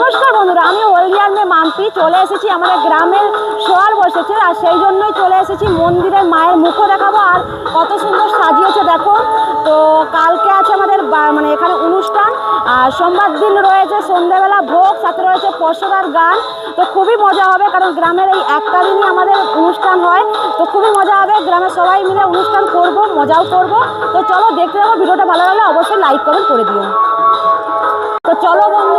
নমস্কার বন্ধুরা, আমি হলদিয়ার মেয়ে মাম্পি চলে এসেছি। আমাদের গ্রামের সোয়ার বসেছে আর সেই জন্যই চলে এসেছি। মন্দিরের মায়ের মুখও দেখাবো আর কত সুন্দর সাজিয়েছে দেখো। তো কালকে আছে আমাদের মানে এখানে অনুষ্ঠান, আর সোমবার দিন রয়েছে সন্ধ্যেবেলা ভোগ, সাথে রয়েছে পরশুরার গান। তো খুবই মজা হবে, কারণ গ্রামের এই একটা দিনই আমাদের অনুষ্ঠান হয়। তো খুবই মজা হবে, গ্রামের সবাই মিলে অনুষ্ঠান করব, মজাও করব। তো চলো দেখতে যাবো। ভিডিওটা ভালো লাগলে অবশ্যই লাইক কমেন্ট করে দিও। তো চলো বন্ধু,